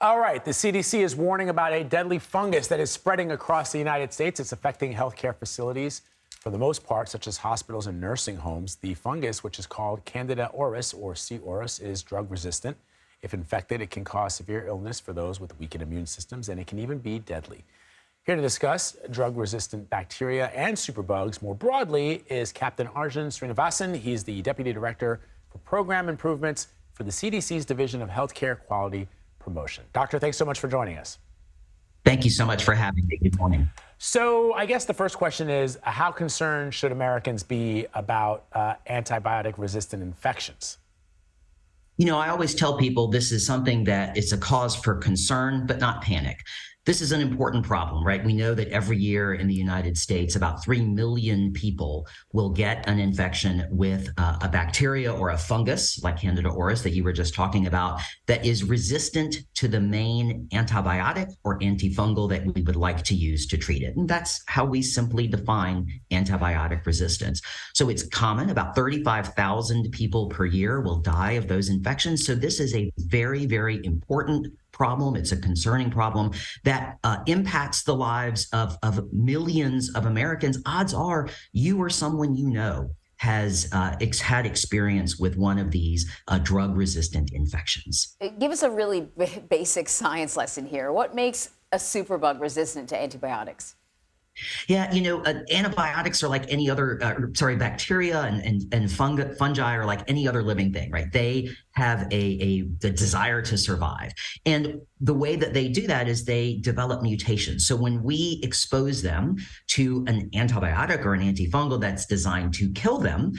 All right, the CDC is warning about a deadly fungus that is spreading across the United States. It's affecting healthcare facilities for the most part, such as hospitals and nursing homes. The fungus, which is called Candida auris, or C. auris, is drug resistant. If infected, it can cause severe illness for those with weakened immune systems, and it can even be deadly. Here to discuss drug-resistant bacteria and superbugs more broadly is Captain Arjun Srinivasan. He's the Deputy Director for Program Improvements for the CDC's Division of Healthcare Quality Promotion. Doctor, thanks so much for joining us. Thank you so much for having me. Good morning. So I guess the first question is, how concerned should Americans be about antibiotic-resistant infections? You know, I always tell people this is something that it's a cause for concern, but not panic. This is an important problem, right? We know that every year in the United States, about 3 million people will get an infection with a bacteria or a fungus like Candida auris that you were just talking about that is resistant to the main antibiotic or antifungal that we would like to use to treat it. And that's how we simply define antibiotic resistance. So it's common. About 35,000 people per year will die of those infections. So this is a very, very important problem. It's a concerning problem that impacts the lives of millions of Americans. Odds are you or someone you know has had experience with one of these drug-resistant infections. Give us a really basic science lesson here. What makes a superbug resistant to antibiotics? Yeah, you know, antibiotics are like any other, bacteria and fungi are like any other living thing, right? They have the desire to survive. And the way that they do that is they develop mutations. So when we expose them to an antibiotic or an antifungal that's designed to kill them,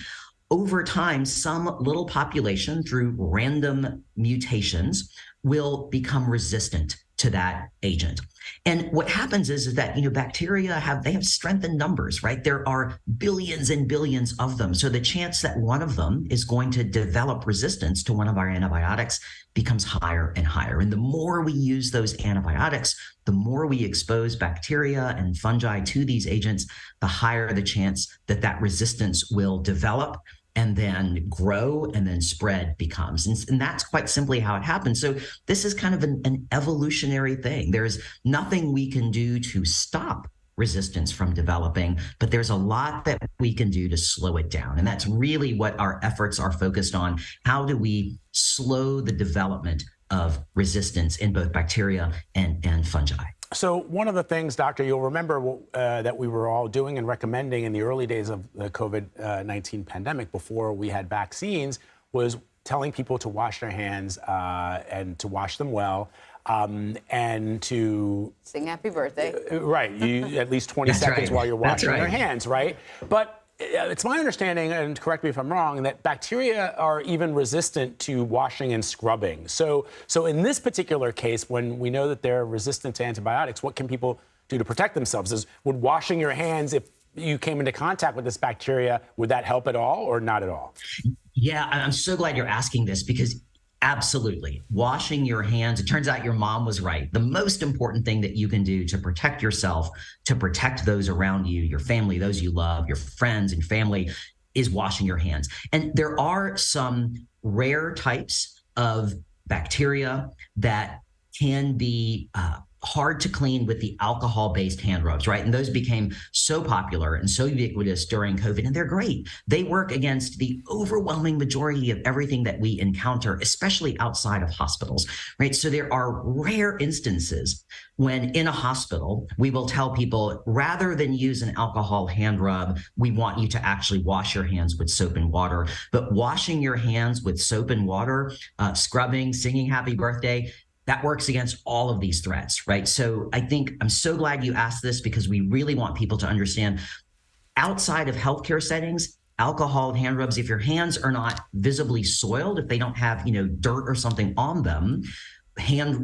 over time, some little population through random mutations will become resistant to that agent. And what happens is that, you know, bacteria have strength in numbers, right? There are billions and billions of them. So the chance that one of them is going to develop resistance to one of our antibiotics becomes higher and higher. And the more we use those antibiotics, the more we expose bacteria and fungi to these agents, the higher the chance that that resistance will develop and then grow and then spread becomes. And that's quite simply how it happens. So this is kind of an evolutionary thing. There's nothing we can do to stop resistance from developing, but there's a lot that we can do to slow it down. And that's really what our efforts are focused on. How do we slow the development of resistance in both bacteria and fungi? So one of the things, Doctor, you'll remember that we were all doing and recommending in the early days of the COVID-19 pandemic before we had vaccines was telling people to wash their hands and to wash them well and to sing happy birthday. Right. You at least 20 seconds while you're washing your hands, right? But it's my understanding, and correct me if I'm wrong, that bacteria are even resistant to washing and scrubbing. So in this particular case, when we know that they're resistant to antibiotics, what can people do to protect themselves? Would washing your hands, if you came into contact with this bacteria, would that help at all or not at all? Yeah, I'm so glad you're asking this because absolutely. Washing your hands. It turns out your mom was right. The most important thing that you can do to protect yourself, to protect those around you, your family, those you love, your friends and family, is washing your hands. And there are some rare types of bacteria that can be hard to clean with the alcohol-based hand rubs, right? And those became so popular and so ubiquitous during COVID, and they're great. They work against the overwhelming majority of everything that we encounter, especially outside of hospitals, right? So there are rare instances when in a hospital, we will tell people, rather than use an alcohol hand rub, we want you to actually wash your hands with soap and water. But washing your hands with soap and water, scrubbing, singing happy birthday, that works against all of these threats, right? So I think I'm so glad you asked this because we really want people to understand outside of healthcare settings, alcohol hand rubs, if your hands are not visibly soiled, if they don't have, you know, dirt or something on them,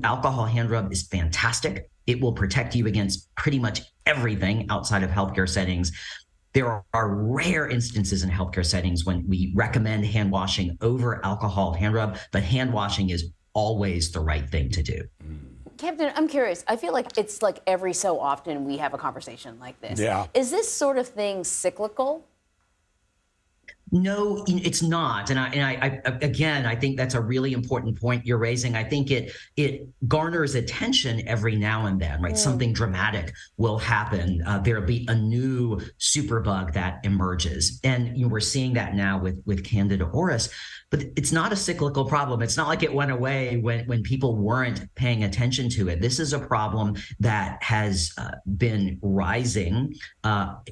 alcohol hand rub is fantastic. It will protect you against pretty much everything outside of healthcare settings. There are rare instances in healthcare settings when we recommend hand washing over alcohol hand rub, but hand washing is always the right thing to do. Captain, I'm curious. I feel like it's like every so often we have a conversation like this. Yeah. Is this sort of thing cyclical? No, it's not. And I again, I think that's a really important point you're raising. I think it garners attention every now and then, right? Something dramatic will happen. There'll be a new superbug that emerges, and we're seeing that now with Candida auris. But it's not a cyclical problem. It's not like it went away when people weren't paying attention to it. This is a problem that has been rising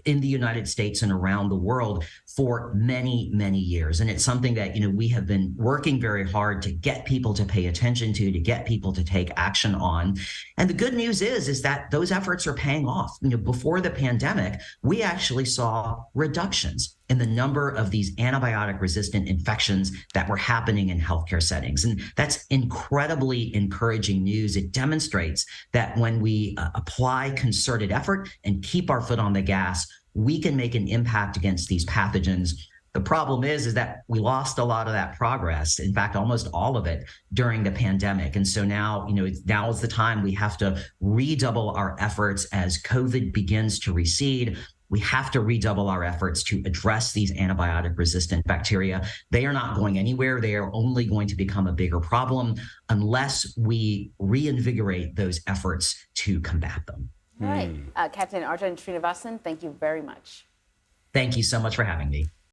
in the United States and around the world for many, many years. And it's something that, we have been working very hard to get people to pay attention to get people to take action on. And the good news is that those efforts are paying off. Before the pandemic, we actually saw reductions in the number of these antibiotic resistant infections that were happening in healthcare settings. And that's incredibly encouraging news. It demonstrates that when we apply concerted effort and keep our foot on the gas, we can make an impact against these pathogens. The problem is that we lost a lot of that progress. In fact, almost all of it during the pandemic. And so now, now is the time we have to redouble our efforts as COVID begins to recede. We have to redouble our efforts to address these antibiotic resistant bacteria. They are not going anywhere. They are only going to become a bigger problem unless we reinvigorate those efforts to combat them. All right. Captain Arjun Srinivasan, thank you very much. Thank you so much for having me.